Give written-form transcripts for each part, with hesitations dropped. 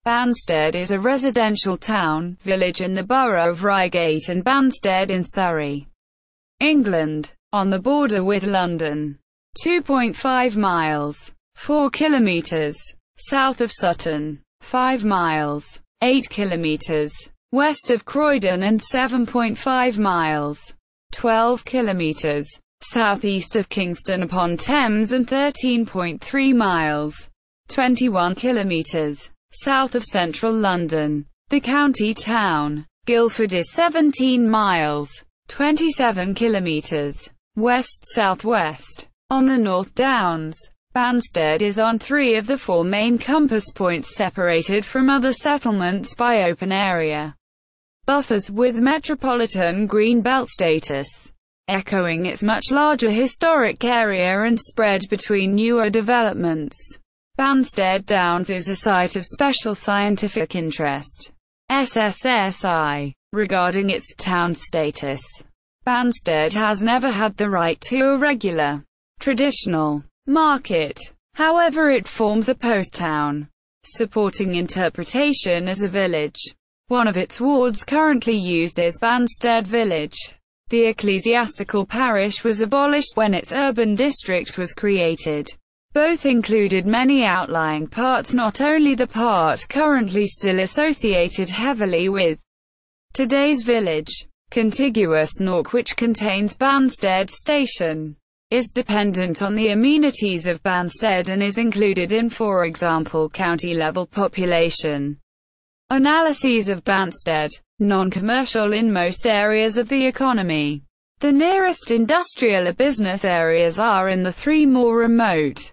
Banstead is a residential town, village in the borough of Reigate and Banstead in Surrey, England, on the border with London. 2.5 miles, 4 kilometres, south of Sutton, 5 miles, 8 kilometres, west of Croydon and 7.5 miles, 12 kilometres, southeast of Kingston-upon-Thames and 13.3 miles, 21 kilometres, south of central London. The county town, Guildford, is 17 miles, 27 kilometres, west-southwest. On the North Downs, Banstead is on 3 of the 4 main compass points, separated from other settlements by open area buffers with Metropolitan Green Belt status, echoing its much larger historic area and spread between newer developments. Banstead Downs is a site of special scientific interest, SSSI, regarding its town status. Banstead has never had the right to a regular, traditional market. However, it forms a post-town, supporting interpretation as a village. One of its wards currently used is Banstead Village. The ecclesiastical parish was abolished when its urban district was created. Both included many outlying parts, not only the part currently still associated heavily with today's village. Contiguous Nork, which contains Banstead Station, is dependent on the amenities of Banstead and is included in, for example, county-level population analyses of Banstead, non-commercial in most areas of the economy. The nearest industrial or business areas are in the 3 more remote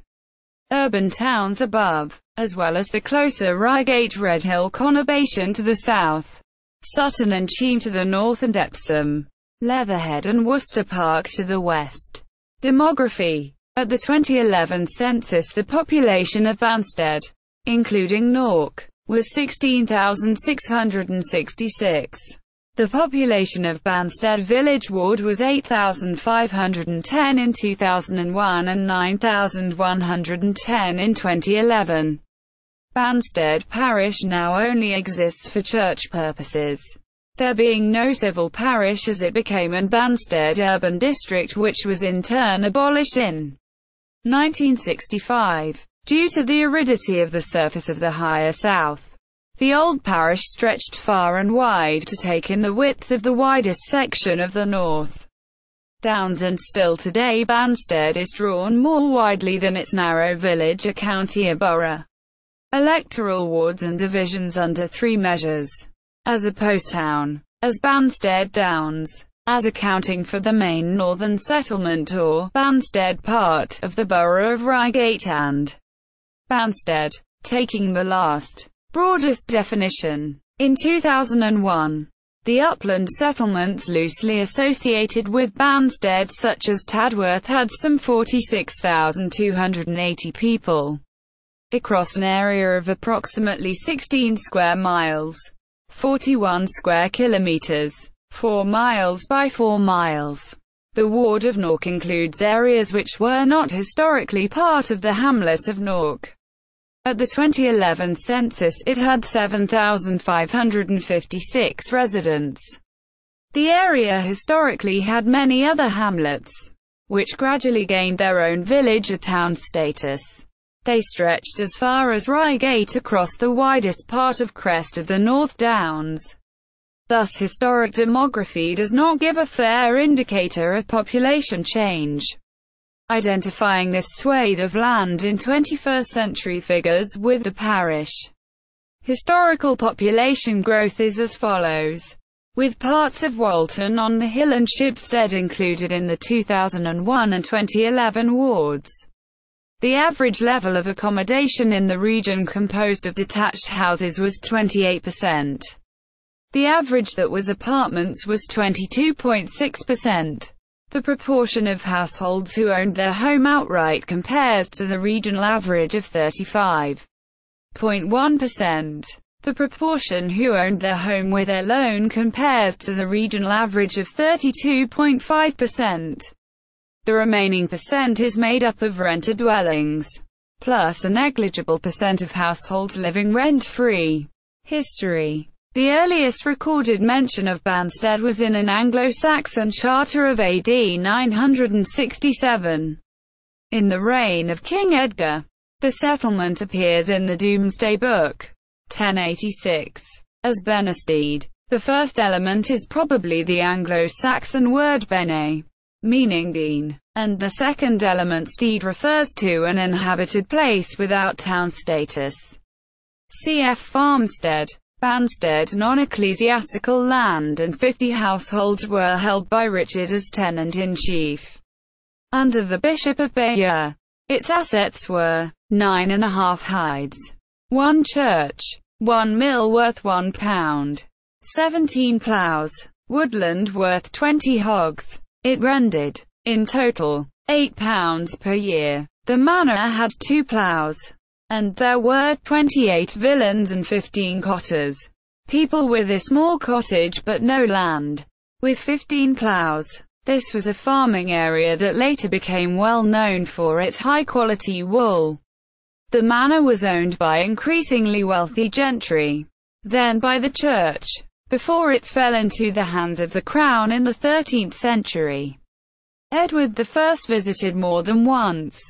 urban towns above, as well as the closer Reigate Redhill conurbation to the south, Sutton and Cheam to the north, and Epsom, Leatherhead and Worcester Park to the west. Demography. At the 2011 census, the population of Banstead, including Nork, was 16,666. The population of Banstead Village Ward was 8,510 in 2001 and 9,110 in 2011. Banstead Parish now only exists for church purposes, there being no civil parish as it became an Banstead Urban District, which was in turn abolished in 1965. Due to the aridity of the surface of the higher south, the old parish stretched far and wide to take in the width of the widest section of the North Downs, and still today Banstead is drawn more widely than its narrow village, a county, a borough, electoral wards and divisions under 3 measures. As a post-town, as Banstead Downs, as accounting for the main northern settlement or Banstead part of the borough of Reigate and Banstead, taking the last, broadest definition. In 2001, the upland settlements loosely associated with Banstead, such as Tadworth, had some 46,280 people, across an area of approximately 16 square miles, 41 square kilometres, 4 miles by 4 miles. The ward of Nork includes areas which were not historically part of the hamlet of Nork. At the 2011 census, it had 7,556 residents. The area historically had many other hamlets, which gradually gained their own village or town status. They stretched as far as Reigate across the widest part of crest of the North Downs. Thus, historic demography does not give a fair indicator of population change. Identifying this swathe of land in 21st century figures with the parish historical population growth is as follows, with parts of Walton on the Hill and Shibstead included in the 2001 and 2011 wards. The average level of accommodation in the region composed of detached houses was 28%. The average that was apartments was 22.6%. The proportion of households who owned their home outright compares to the regional average of 35.1%. The proportion who owned their home with their loan compares to the regional average of 32.5%. The remaining percent is made up of rented dwellings. plus a negligible percent of households living rent-free. History. The earliest recorded mention of Banstead was in an Anglo-Saxon charter of AD 967. In the reign of King Edgar, the settlement appears in the Domesday Book, 1086, as Banstead. The first element is probably the Anglo-Saxon word bene, meaning bean, and the second element stead refers to an inhabited place without town status. Cf. farmstead. Banstead non-ecclesiastical land and 50 households were held by Richard as tenant-in-chief. Under the Bishop of Bayeux, its assets were 9.5 hides, 1 church, 1 mill worth £1, 17 ploughs, woodland worth 20 hogs. It rendered, in total, £8 per year. The manor had 2 ploughs, and there were 28 villeins and 15 cotters. People with a small cottage but no land. With 15 ploughs. This was a farming area that later became well known for its high-quality wool. The manor was owned by increasingly wealthy gentry, then by the church, before it fell into the hands of the crown in the 13th century. Edward I visited more than once.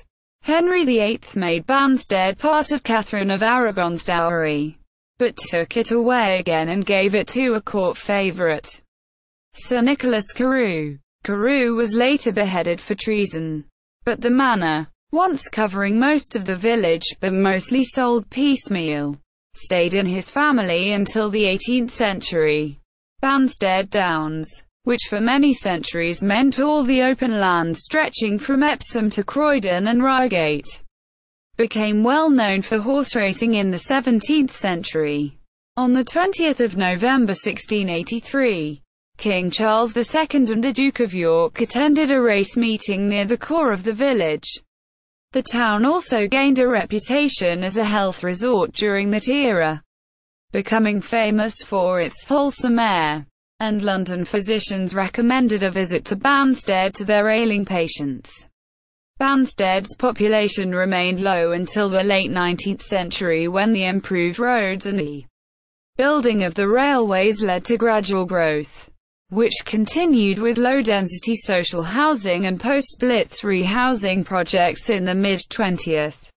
Henry VIII made Banstead part of Catherine of Aragon's dowry, but took it away again and gave it to a court favourite, Sir Nicholas Carew. Carew was later beheaded for treason, but the manor, once covering most of the village but mostly sold piecemeal, stayed in his family until the 18th century. Banstead Downs, which for many centuries meant all the open land stretching from Epsom to Croydon and Reigate, became well known for horse racing in the 17th century. On the 20th of November 1683, King Charles II and the Duke of York attended a race meeting near the core of the village. The town also gained a reputation as a health resort during that era, becoming famous for its wholesome air, and London physicians recommended a visit to Banstead to their ailing patients. Banstead's population remained low until the late 19th century, when the improved roads and the building of the railways led to gradual growth, which continued with low-density social housing and post-Blitz rehousing projects in the mid-20th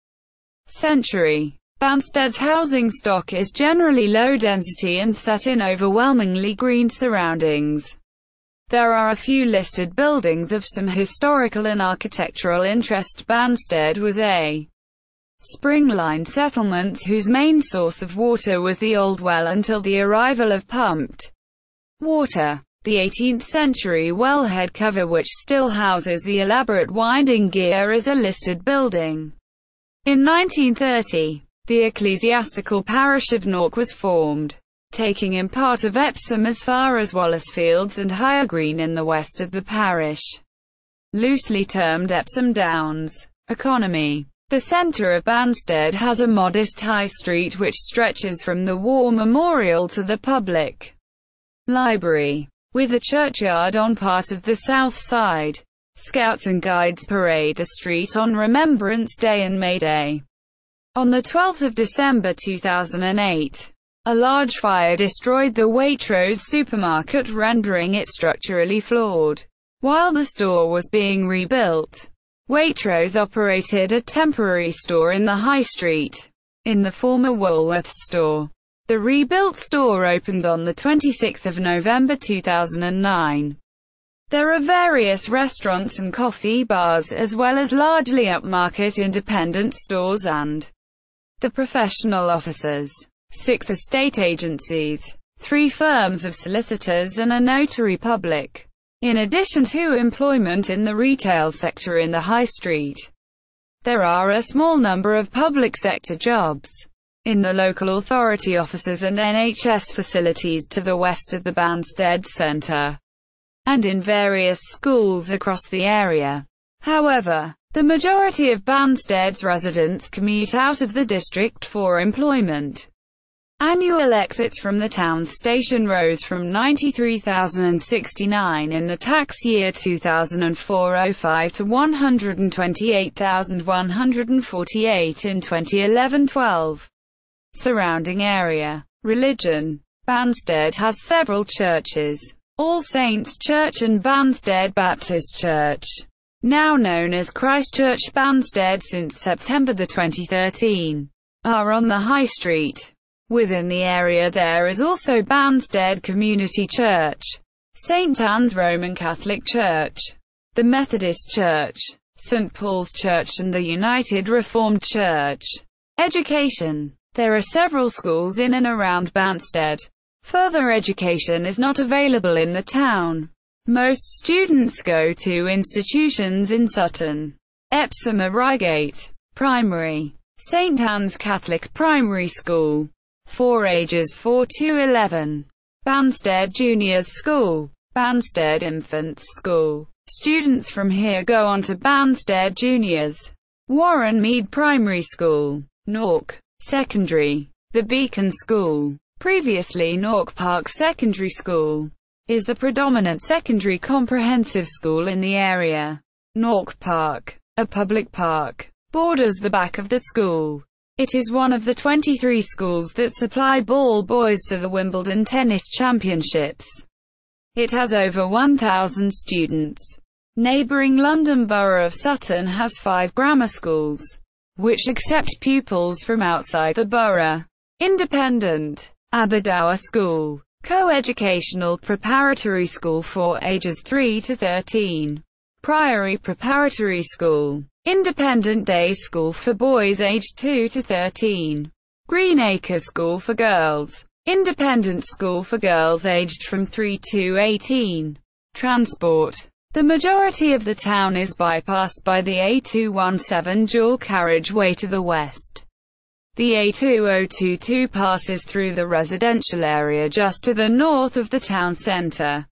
century. Banstead's housing stock is generally low-density and set in overwhelmingly green surroundings. There are a few listed buildings of some historical and architectural interest. Banstead was a spring-line settlement whose main source of water was the old well until the arrival of pumped water. The 18th century wellhead cover, which still houses the elaborate winding gear, is a listed building. In 1930, the ecclesiastical parish of Nork was formed, taking in part of Epsom as far as Wallacefields and Higher Green in the west of the parish. Loosely termed Epsom Downs. Economy. The centre of Banstead has a modest high street which stretches from the War Memorial to the public library, with a churchyard on part of the south side. Scouts and Guides parade the street on Remembrance Day and May Day. On the 12th of December 2008, a large fire destroyed the Waitrose supermarket, rendering it structurally flawed. While the store was being rebuilt, Waitrose operated a temporary store in the high street, in the former Woolworths store. The rebuilt store opened on the 26th of November 2009. There are various restaurants and coffee bars, as well as largely upmarket independent stores and the professional offices, 6 estate agencies, 3 firms of solicitors and a notary public. In addition to employment in the retail sector in the high street, there are a small number of public sector jobs in the local authority offices and NHS facilities to the west of the Banstead Centre, and in various schools across the area. However, the majority of Banstead's residents commute out of the district for employment. Annual exits from the town's station rose from 93,069 in the tax year 2004-05 to 128,148 in 2011-12. Surrounding area. Religion. Banstead has several churches. All Saints Church and Banstead Baptist Church, now known as Christ Church Banstead since September 2013, are on the High Street. Within the area there is also Banstead Community Church, St Anne's Roman Catholic Church, the Methodist Church, St Paul's Church and the United Reformed Church. Education. There are several schools in and around Banstead. Further education is not available in the town. Most students go to institutions in Sutton, Epsom or Reigate. Primary. St Anne's Catholic Primary School, for ages 4 to 11. Banstead Juniors School, Banstead Infants School. Students from here go on to Banstead Juniors. Warren Mead Primary School, Nork. Secondary. The Beacon School, previously Nork Park Secondary School, is the predominant secondary comprehensive school in the area. Nork Park, a public park, borders the back of the school. It is one of the 23 schools that supply ball boys to the Wimbledon Tennis Championships. It has over 1,000 students. Neighbouring London Borough of Sutton has 5 grammar schools, which accept pupils from outside the borough. Independent. Aberdour School, co-educational preparatory school for ages 3 to 13. Priory Preparatory School, independent day school for boys aged 2 to 13. Greenacre School for girls, independent school for girls aged from 3 to 18. Transport. The majority of the town is bypassed by the A217 dual carriageway to the west. The A2022 passes through the residential area just to the north of the town centre.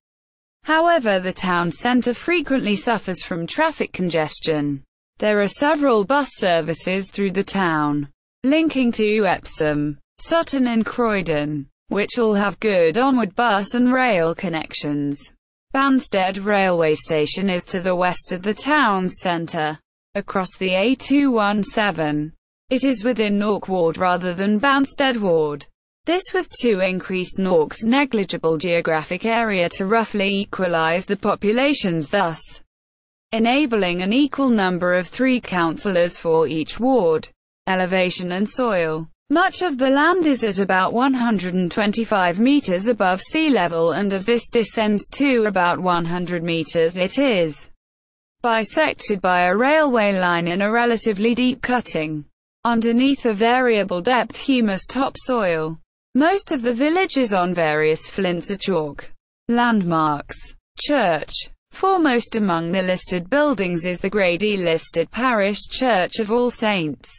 However, the town centre frequently suffers from traffic congestion. There are several bus services through the town, linking to Epsom, Sutton and Croydon, which all have good onward bus and rail connections. Banstead railway station is to the west of the town centre, across the A217. It is within Nork Ward rather than Banstead Ward. This was to increase Nork's negligible geographic area to roughly equalise the populations, thus enabling an equal number of 3 councillors for each ward. Elevation and soil. Much of the land is at about 125 metres above sea level, and as this descends to about 100 metres it is bisected by a railway line in a relatively deep cutting. Underneath a variable depth humus topsoil. Most of the village is on various flints or chalk. Landmarks. Church. Foremost among the listed buildings is the Grade E listed parish church of All Saints,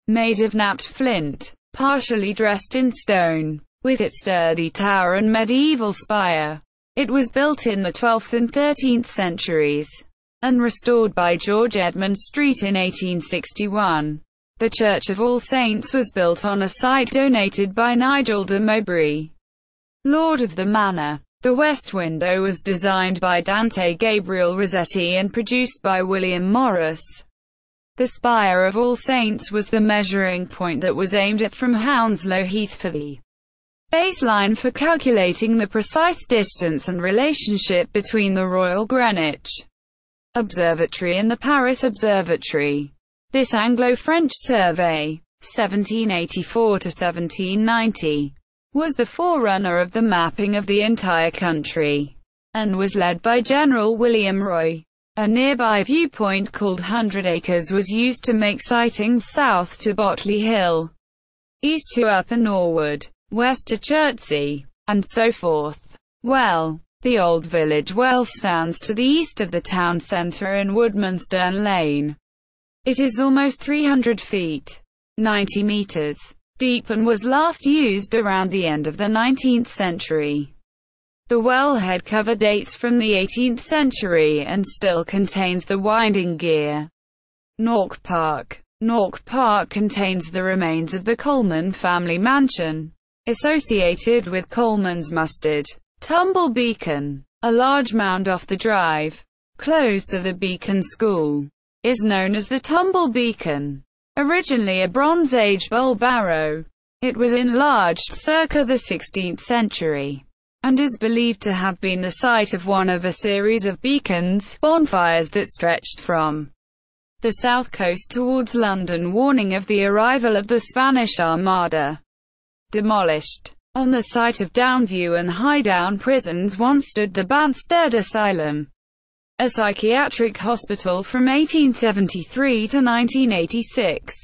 made of knapped flint, partially dressed in stone, with its sturdy tower and medieval spire. It was built in the 12th and 13th centuries, and restored by George Edmund Street in 1861. The Church of All Saints was built on a site donated by Nigel de Mowbray, Lord of the Manor. The west window was designed by Dante Gabriel Rossetti and produced by William Morris. The spire of All Saints was the measuring point that was aimed at from Hounslow Heath for the baseline for calculating the precise distance and relationship between the Royal Greenwich Observatory and the Paris Observatory. This Anglo-French survey, 1784 to 1790, was the forerunner of the mapping of the entire country, and was led by General William Roy. A nearby viewpoint called 100 Acres was used to make sightings south to Botley Hill, east to Upper Norwood, west to Chertsey, and so forth. Well, the old village well stands to the east of the town centre in Woodmansterne Lane. It is almost 300 feet, 90 meters, deep and was last used around the end of the 19th century. The wellhead cover dates from the 18th century and still contains the winding gear. Nork Park. Nork Park contains the remains of the Coleman family mansion. associated with Coleman's Mustard. Tumble Beacon, a large mound off the drive, close to the Beacon School, is known as the Tumble Beacon. Originally a Bronze Age bull barrow, it was enlarged circa the 16th century, and is believed to have been the site of one of a series of beacons, bonfires that stretched from the south coast towards London, warning of the arrival of the Spanish Armada. Demolished. On the site of Downview and Highdown prisons once stood the Banstead Asylum, a psychiatric hospital from 1873 to 1986.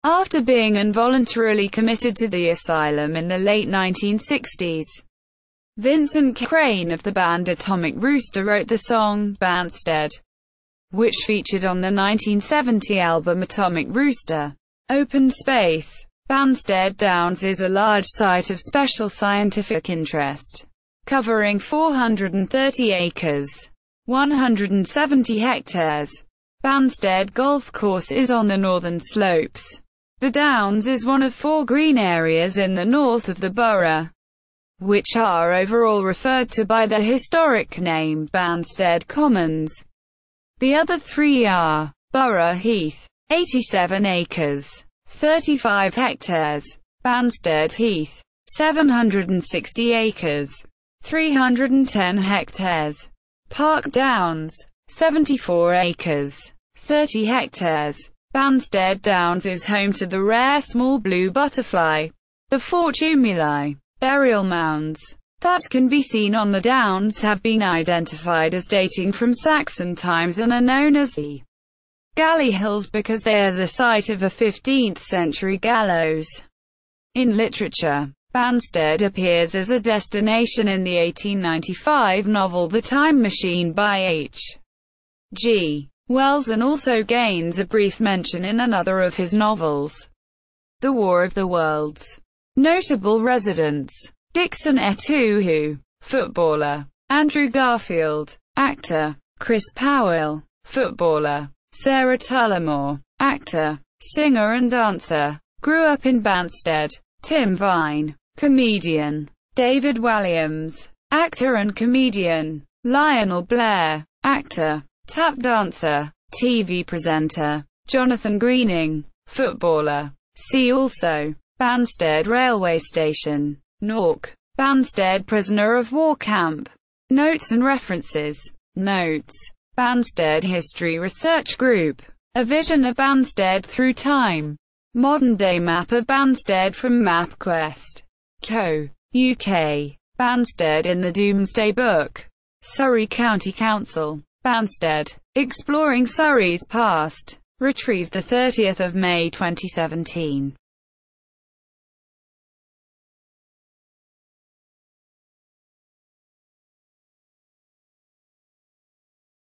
After being involuntarily committed to the asylum in the late 1960s, Vincent Crane of the band Atomic Rooster wrote the song, Banstead, which featured on the 1970 album Atomic Rooster. Open space. Banstead Downs is a large site of special scientific interest, covering 430 acres, 170 hectares. Banstead Golf Course is on the northern slopes. The Downs is one of 4 green areas in the north of the borough, which are overall referred to by the historic name Banstead Commons. The other 3 are Borough Heath, 87 acres, 35 hectares, Banstead Heath, 760 acres, 310 hectares, Park Downs, 74 acres, 30 hectares. Banstead Downs is home to the rare small blue butterfly, the 4 tumuli, burial mounds, that can be seen on the Downs have been identified as dating from Saxon times and are known as the Galley Hills because they are the site of a 15th century gallows. In literature, Banstead appears as a destination in the 1895 novel The Time Machine by H.G. Wells, and also gains a brief mention in another of his novels, The War of the Worlds. Notable residents: Dixon Etuhu, footballer; Andrew Garfield, actor; Chris Powell, footballer; Sarah Tullamore, actor, singer and dancer, grew up in Banstead; Tim Vine, comedian; David Walliams, actor and comedian; Lionel Blair, actor, tap dancer, TV presenter; Jonathan Greening, footballer. See also: Banstead Railway Station, Nork; Banstead Prisoner of War Camp. Notes and references. Notes: Banstead History Research Group. A Vision of Banstead Through Time. Modern-day map of Banstead from MapQuest. Co. UK. Banstead in the Domesday Book. Surrey County Council. Banstead. Exploring Surrey's Past. Retrieved 30 May 2017.